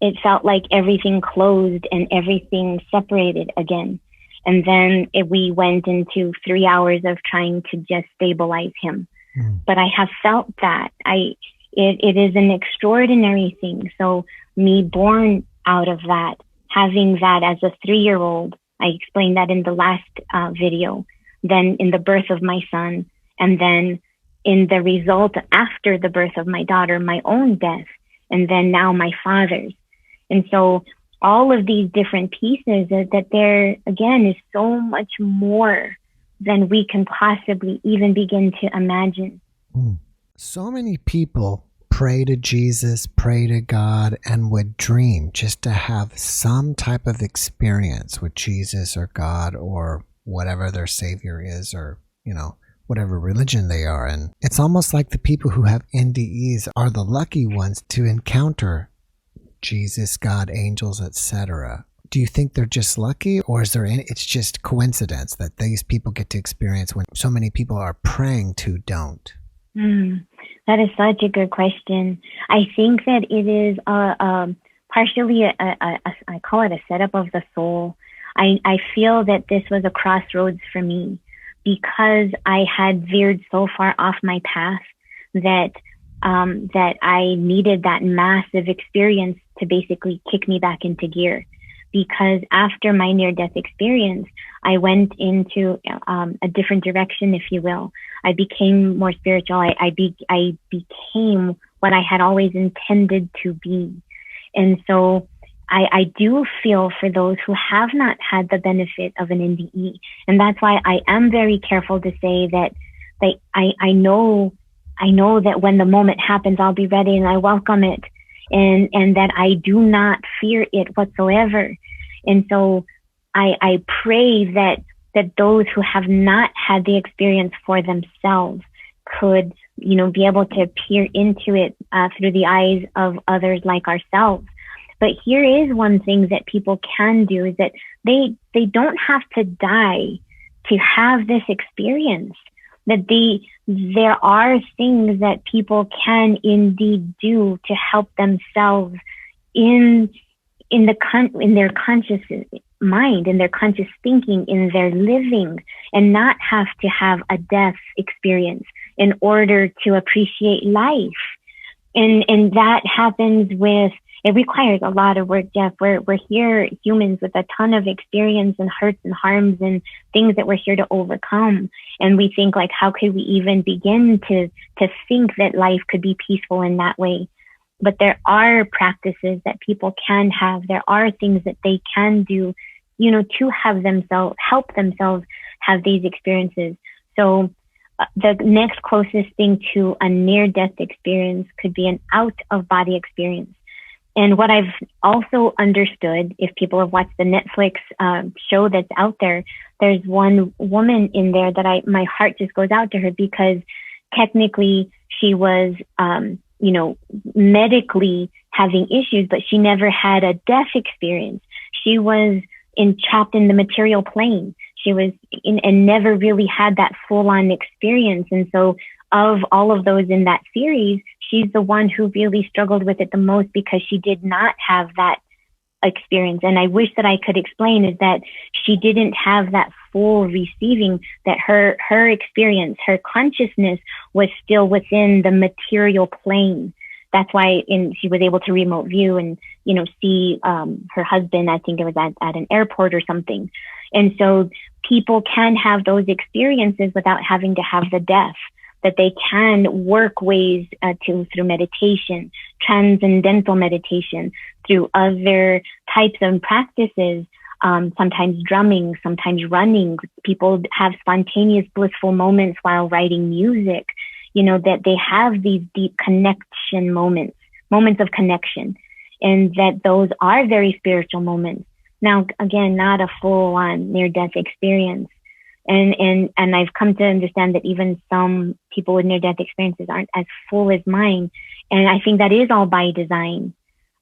it felt like everything closed and everything separated again. And then we went into 3 hours of trying to just stabilize him. But I have felt that it is an extraordinary thing. So me born out of that, having that as a 3-year-old, I explained that in the last video, then in the birth of my son, and then in the result after the birth of my daughter, my own death, and then now my father's. And so all of these different pieces, that there, again, is so much more than we can possibly even begin to imagine. So many people pray to Jesus, pray to God, and would dream just to have some type of experience with Jesus or God or whatever their savior is, or, whatever religion they are in. It's almost like the people who have NDEs are the lucky ones to encounter Jesus, God, angels, etc. Do you think they're just lucky, or is there it's just coincidence that these people get to experience when so many people are praying to don't? That is such a good question. I think that it is partially I call it a setup of the soul. I feel that this was a crossroads for me because I had veered so far off my path that I needed that massive experience to basically kick me back into gear. Because after my near-death experience, I went into a different direction, if you will. I became more spiritual. I became what I had always intended to be. And so I do feel for those who have not had the benefit of an NDE. And that's why I am very careful to say that I know that when the moment happens, I'll be ready and I welcome it. And that I do not fear it whatsoever. And so I pray that those who have not had the experience for themselves could, be able to peer into it through the eyes of others like ourselves. But here is one thing that people can do, is that they don't have to die to have this experience. That there are things that people can indeed do to help themselves in their conscious mind, in their conscious thinking, in their living, and not have to have a death experience in order to appreciate life. And that happens it requires a lot of work, Jeff. We're here, humans, with a ton of experience and hurts and harms and things that we're here to overcome. And we think, like, how could we even begin to think that life could be peaceful in that way? But there are practices that people can have. There are things that they can do, to help themselves have these experiences. So the next closest thing to a near-death experience could be an out-of-body experience. And what I've also understood, if people have watched the Netflix show that's out there, there's one woman in there that my heart just goes out to her, because technically she was, medically having issues, but she never had a death experience. She was trapped in the material plane. She was and never really had that full-on experience. And so of all of those in that series, she's the one who really struggled with it the most because she did not have that experience. And I wish that I could explain is that she didn't have that full receiving, that her experience, her consciousness was still within the material plane. That's why she was able to remote view and, see her husband, I think it was at an airport or something. And so people can have those experiences without having to have the death, that they can work ways through meditation, transcendental meditation, through other types of practices, sometimes drumming, sometimes running. People have spontaneous blissful moments while writing music, that they have these deep connection moments of connection, and that those are very spiritual moments. Now, again, not a full-on near-death experience. And I've come to understand that even some people with near-death experiences aren't as full as mine. And I think that is all by design.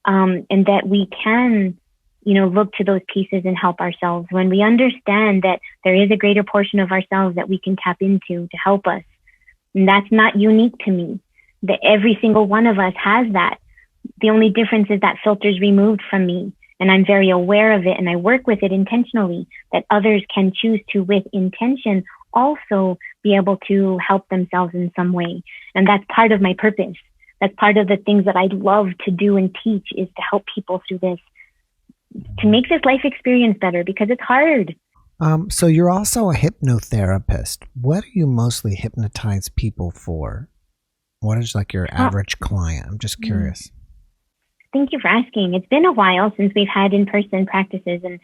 And that we can, look to those pieces and help ourselves when we understand that there is a greater portion of ourselves that we can tap into to help us. And that's not unique to me. That every single one of us has that. The only difference is that filter's removed from me. And I'm very aware of it, and I work with it intentionally, that others can choose to, with intention, also be able to help themselves in some way. And that's part of my purpose. That's part of the things that I love to do and teach, is to help people through this, to make this life experience better, because it's hard. So you're also a hypnotherapist. What do you mostly hypnotize people for? What is like your average client? I'm just curious. Thank you for asking. It's been a while since we've had in-person practices, and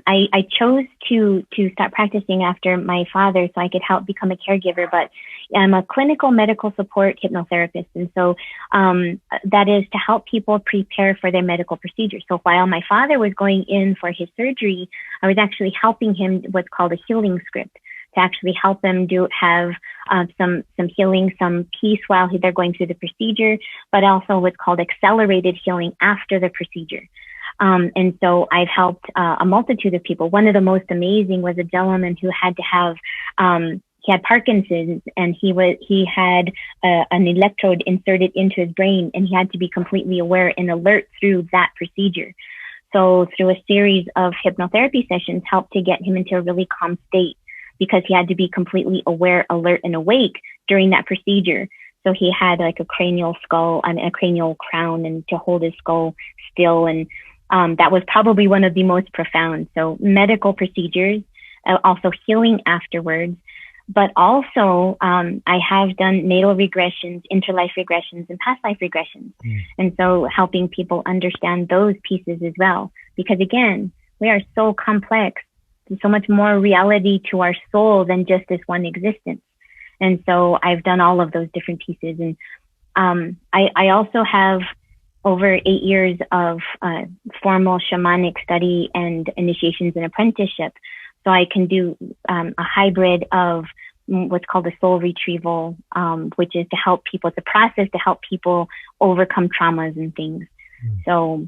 I chose to start practicing after my father so I could help become a caregiver, but I'm a clinical medical support hypnotherapist. And so that is to help people prepare for their medical procedures. So while my father was going in for his surgery, I was actually helping him what's called a healing script, to actually help them have some healing, some peace while they're going through the procedure, but also what's called accelerated healing after the procedure. And so I've helped a multitude of people. One of the most amazing was a gentleman who had to have, he had Parkinson's, and he had an electrode inserted into his brain, and he had to be completely aware and alert through that procedure. So through a series of hypnotherapy sessions, helped to get him into a really calm state, because he had to be completely aware, alert, and awake during that procedure. So he had like a cranial crown, and to hold his skull still. And that was probably one of the most profound. So medical procedures, also healing afterwards. But also, I have done natal regressions, interlife regressions, and past life regressions. And so helping people understand those pieces as well. Because again, we are so complex. There's so much more reality to our soul than just this one existence. And so I've done all of those different pieces. And I also have over 8 years of formal shamanic study and initiations and apprenticeship. So I can do a hybrid of what's called a soul retrieval, which is to help people, it's a process to help people overcome traumas and things. So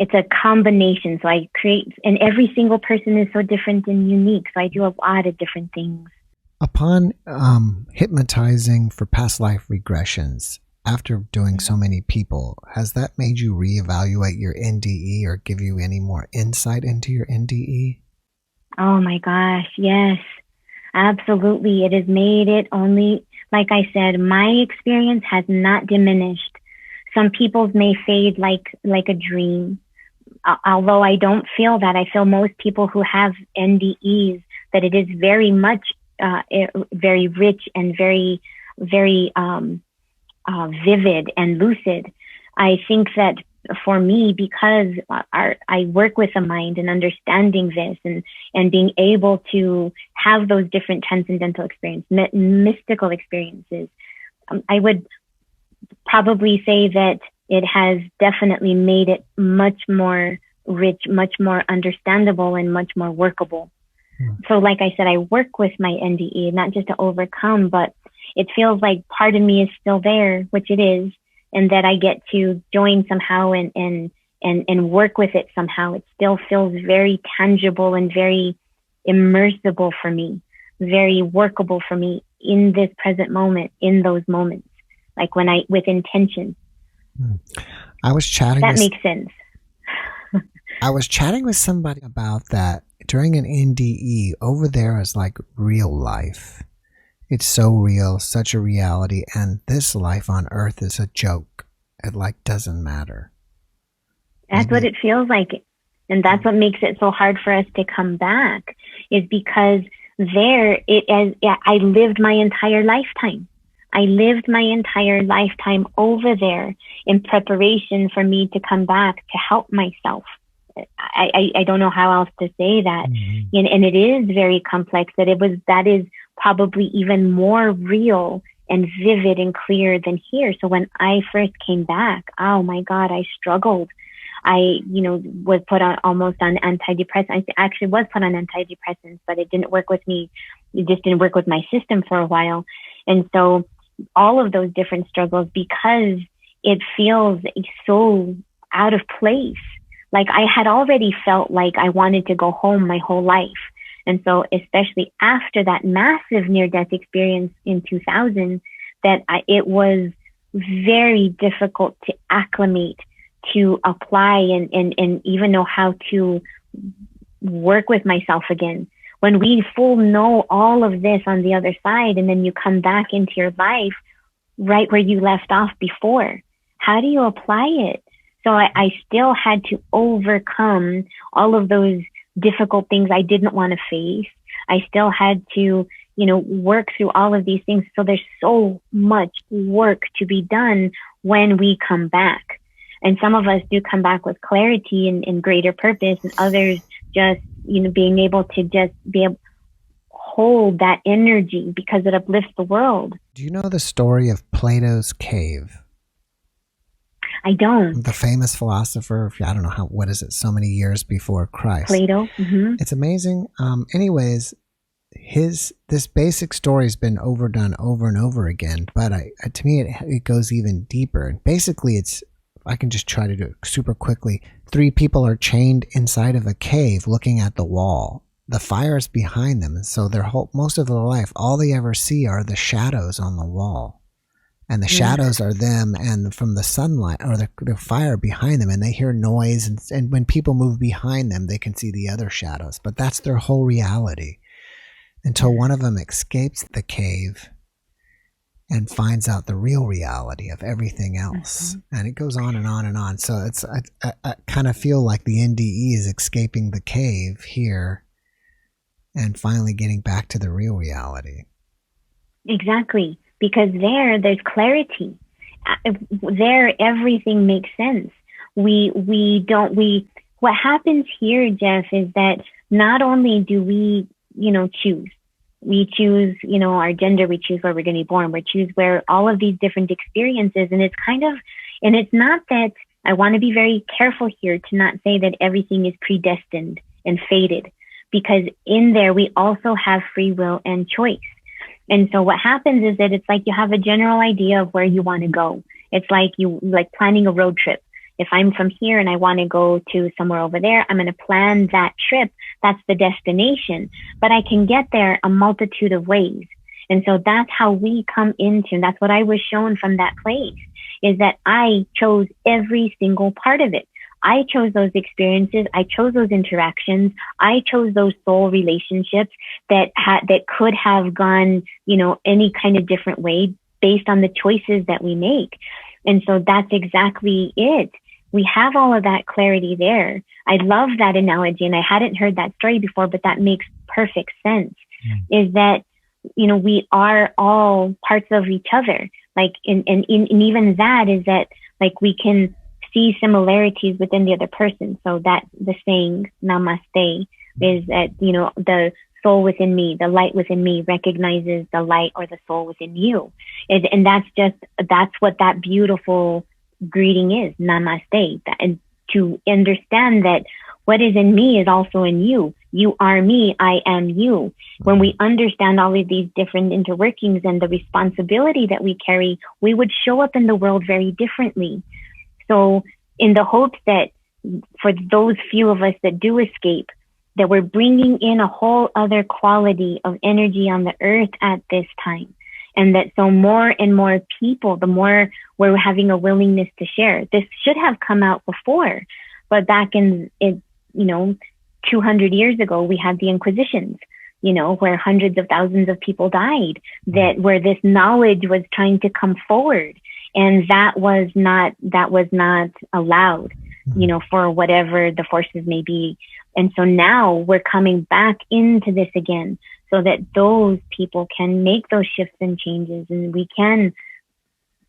it's a combination. So I create, and every single person is so different and unique. So I do a lot of different things. Upon hypnotizing for past life regressions, after doing so many people, has that made you reevaluate your NDE or give you any more insight into your NDE? Oh my gosh, yes, absolutely. It has made it only, like I said, my experience has not diminished. Some people's may fade like a dream. Although I don't feel that. I feel most people who have NDEs, that it is very much very rich and very, very vivid and lucid. I think that for me, because I work with the mind and understanding this and being able to have those different transcendental experiences, mystical experiences, I would probably say that it has definitely made it much more rich, much more understandable, and much more workable. So like I said, I work with my NDE, not just to overcome, but it feels like part of me is still there, which it is, and that I get to join somehow and work with it somehow. It still feels very tangible and very immersible for me, very workable for me in this present moment, in those moments. like with intention. I was chatting. That makes sense. I was chatting with somebody about that during an NDE. Over there is like real life. It's so real, such a reality, and this life on Earth is a joke. It like doesn't matter. That's what it feels like. And that's what makes it so hard for us to come back, is because I lived my entire lifetime. I lived my entire lifetime over there in preparation for me to come back to help myself. I don't know how else to say that. Mm-hmm. And it is very complex, that is probably even more real and vivid and clear than here. So when I first came back, oh my God, I struggled. I, was put on almost on antidepressants. I actually was put on antidepressants, but it didn't work with me. It just didn't work with my system for a while. And so all of those different struggles, because it feels so out of place. Like I had already felt like I wanted to go home my whole life. And so especially after that massive near-death experience in 2000, it was very difficult to acclimate, to apply and even know how to work with myself again. When we full know all of this on the other side, and then you come back into your life right where you left off before, how do you apply it? So I still had to overcome all of those difficult things I didn't want to face. I still had to, work through all of these things. So there's so much work to be done when we come back. And some of us do come back with clarity and greater purpose, and others just, being able to just hold that energy because it uplifts the world. Do you know the story of Plato's cave? I don't. The famous philosopher, I don't know what is it, so many years before Christ. Plato. Mm-hmm. It's amazing. Anyways, this basic story has been overdone over and over again, but to me, it goes even deeper. And basically, I can just try to do it super quickly. 3 people are chained inside of a cave looking at the wall. The fire is behind them, and so most of their life, all they ever see are the shadows on the wall. And the shadows are them, and from the sunlight or the fire behind them, and they hear noise, and when people move behind them, they can see the other shadows. But that's their whole reality until one of them escapes the cave and finds out the real reality of everything else. Mm-hmm. And it goes on and on and on. So I kind of feel like the NDE is escaping the cave here and finally getting back to the real reality. Exactly. Because there's clarity. There, everything makes sense. What happens here, Jeff, is that not only do we, choose, we choose, our gender, we choose where we're going to be born, we choose where all of these different experiences. And it's not that, I want to be very careful here to not say that everything is predestined and fated, because in there, we also have free will and choice. And so what happens is that it's like you have a general idea of where you want to go. It's like planning a road trip. If I'm from here and I want to go to somewhere over there, I'm going to plan that trip. That's the destination. But I can get there a multitude of ways. And so that's how we come into, that's what I was shown from that place, is that I chose every single part of it. I chose those experiences. I chose those interactions. I chose those soul relationships that could have gone, any kind of different way based on the choices that we make. And so that's exactly it. We have all of that clarity there. I love that analogy, and I hadn't heard that story before, but that makes perfect sense. Is that, we are all parts of each other. Like, and even that is that, like, we can see similarities within the other person. So that the saying namaste is that, the soul within me, the light within me recognizes the light or the soul within you. And that's what that beautiful greeting is, namaste. And to understand that what is in me is also in you. You are me, I am you. When we understand all of these different interworkings and the responsibility that we carry, we would show up in the world very differently. So in the hopes that for those few of us that do escape, that we're bringing in a whole other quality of energy on the earth at this time. And that so more and more people, the more we're having a willingness to share. This should have come out before, but back in 200 years ago, we had the Inquisitions, where hundreds of thousands of people died, where this knowledge was trying to come forward. And that was not allowed, for whatever the forces may be. And so now we're coming back into this again so that those people can make those shifts and changes, and we can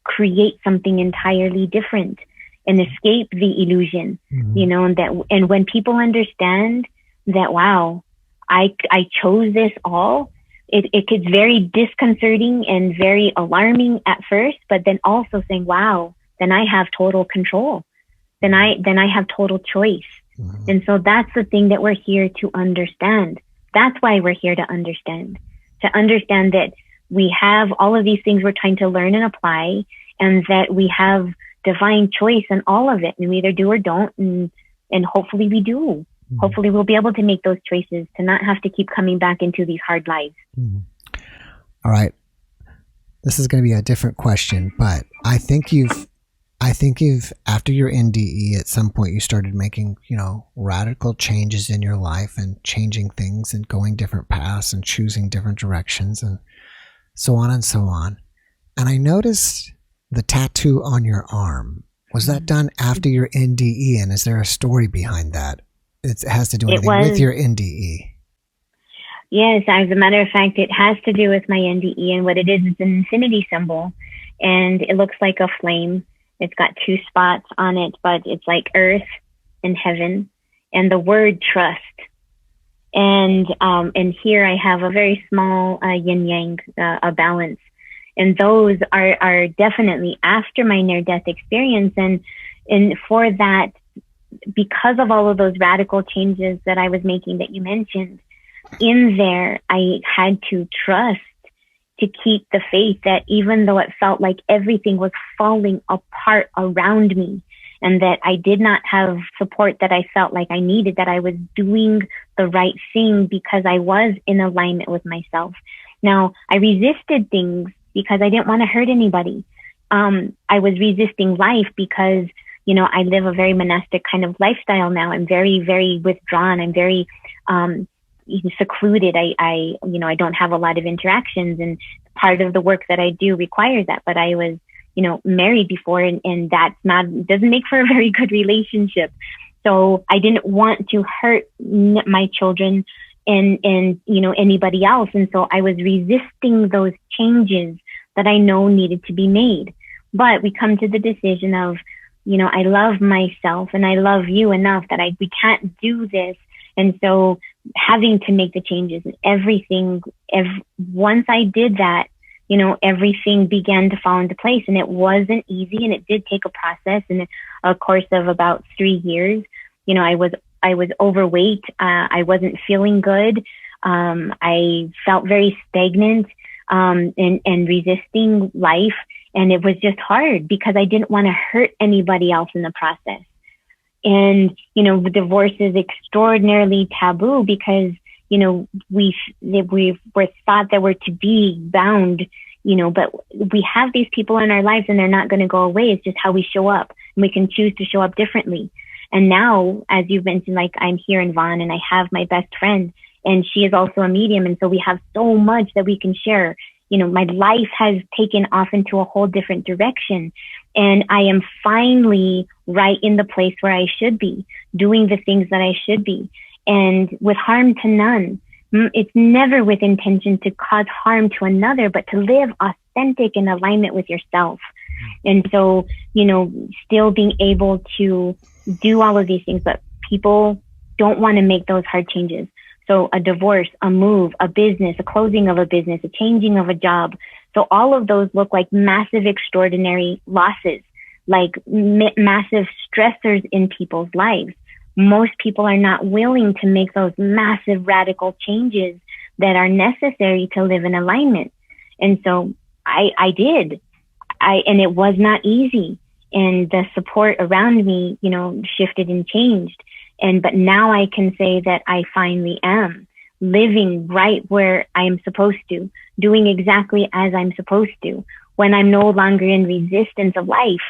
create something entirely different and escape the illusion, and when people understand that, wow, I chose this all, it gets very disconcerting and very alarming at first, but then also saying, wow, then I have total control. Then I have total choice. And so that's the thing that we're here to understand. That's why we're here to understand that we have all of these things we're trying to learn and apply, and that we have divine choice in all of it. And we either do or don't. And hopefully we do. Hopefully we'll be able to make those choices to not have to keep coming back into these hard lives. All right. This is going to be a different question, but I think you've, after your NDE, at some point you started making, radical changes in your life and changing things and going different paths and choosing different directions and so on and so on. And I noticed the tattoo on your arm. Was that done after your NDE? And is there a story behind that? It has to do with your NDE. Yes, as a matter of fact, it has to do with my NDE, and what it is an infinity symbol, and it looks like a flame. It's got two spots on it, but it's like earth and heaven, and the word trust. And here I have a very small yin yang, a balance, and those are definitely after my near-death experience, and for that, because of all of those radical changes that I was making that you mentioned, in there, I had to trust to keep the faith that even though it felt like everything was falling apart around me and that I did not have support that I felt like I needed, that I was doing the right thing because I was in alignment with myself. Now, I resisted things because I didn't want to hurt anybody. I was resisting life because, I live a very monastic kind of lifestyle now. I'm very, very withdrawn. I'm very secluded. I don't have a lot of interactions, and part of the work that I do requires that. But I was, married before, and doesn't make for a very good relationship. So I didn't want to hurt my children and anybody else. And so I was resisting those changes that I know needed to be made. But we come to the decision of, I love myself and I love you enough that we can't do this. And so having to make the changes and everything, once I did that, everything began to fall into place, and it wasn't easy, and it did take a process and a course of about 3 years. I was overweight. I wasn't feeling good. I felt very stagnant, and resisting life. And it was just hard because I didn't want to hurt anybody else in the process. And, divorce is extraordinarily taboo because, we were thought that we're to be bound, but we have these people in our lives and they're not going to go away. It's just how we show up, and we can choose to show up differently. And now, as you've mentioned, like I'm here in Vaughan and I have my best friend, and she is also a medium. And so we have so much that we can share. My life has taken off into a whole different direction, and I am finally right in the place where I should be, doing the things that I should be, and with harm to none. It's never with intention to cause harm to another, but to live authentic in alignment with yourself. And so, still being able to do all of these things, but people don't want to make those hard changes. So a divorce, a move, a business, a closing of a business, a changing of a job. So all of those look like massive, extraordinary losses, like massive stressors in people's lives. Most people are not willing to make those massive, radical changes that are necessary to live in alignment. And so I did. And it was not easy. And the support around me, shifted and changed. But now I can say that I finally am living right where I am supposed to, doing exactly as I'm supposed to, when I'm no longer in resistance of life.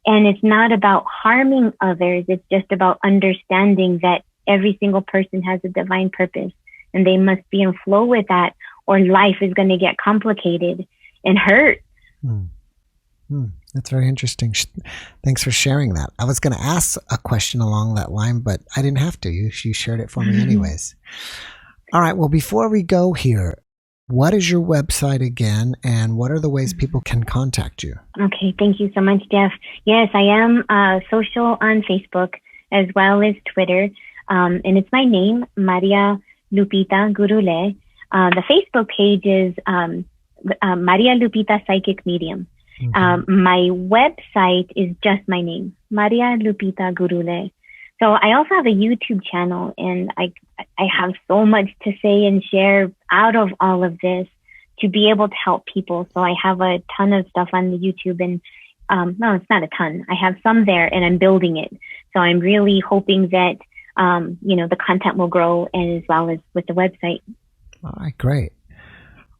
And it's not about harming others. It's just about understanding that every single person has a divine purpose and they must be in flow with that, or life is going to get complicated and hurt. That's very interesting. Thanks for sharing that. I was going to ask a question along that line, but I didn't have to. You shared it for me anyways. All right. Well, before we go here, what is your website again, and what are the ways people can contact you? Okay. Thank you so much, Jeff. Yes, I am social on Facebook as well as Twitter. And it's my name, Maria-Lupita Gurule. The Facebook page is Maria-Lupita Psychic Medium. My website is just my name, Maria-Lupita Gurule. So I also have a YouTube channel, and I have so much to say and share out of all of this to be able to help people. So I have a ton of stuff on the YouTube, and no, it's not a ton. I have some there, and I'm building it. So I'm really hoping that the content will grow, and as well as with the website. All right, great.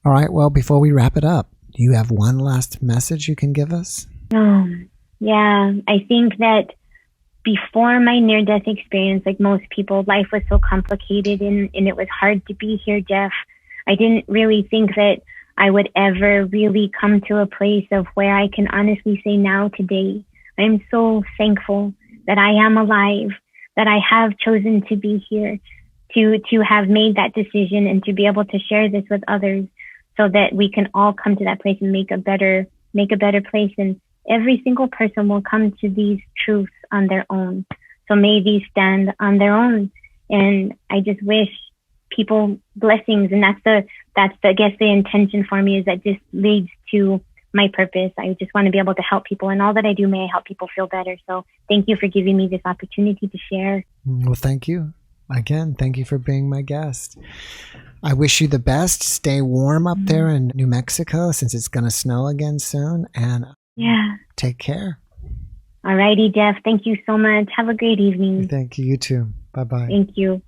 All right, well, before we wrap it up, do you have one last message you can give us? Yeah, I think that before my near-death experience, like most people, life was so complicated and it was hard to be here, Jeff. I didn't really think that I would ever really come to a place of where I can honestly say now today, I'm so thankful that I am alive, that I have chosen to be here, to have made that decision and to be able to share this with others so that we can all come to that place and make a better place. And every single person will come to these truths on their own. So may these stand on their own. And I just wish people blessings. And that's I guess the intention for me, is that this leads to my purpose. I just want to be able to help people, and all that I do, may I help people feel better. So thank you for giving me this opportunity to share. Well, thank you. Again, thank you for being my guest. I wish you the best. Stay warm up there in New Mexico, since it's going to snow again soon. And take care. All righty, Jeff. Thank you so much. Have a great evening. Thank you. You too. Bye-bye. Thank you.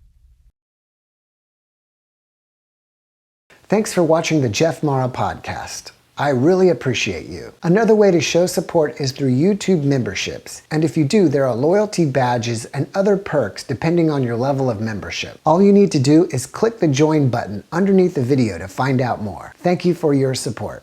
Thanks for watching the JeffMara podcast. I really appreciate you. Another way to show support is through YouTube memberships. And if you do, there are loyalty badges and other perks depending on your level of membership. All you need to do is click the join button underneath the video to find out more. Thank you for your support.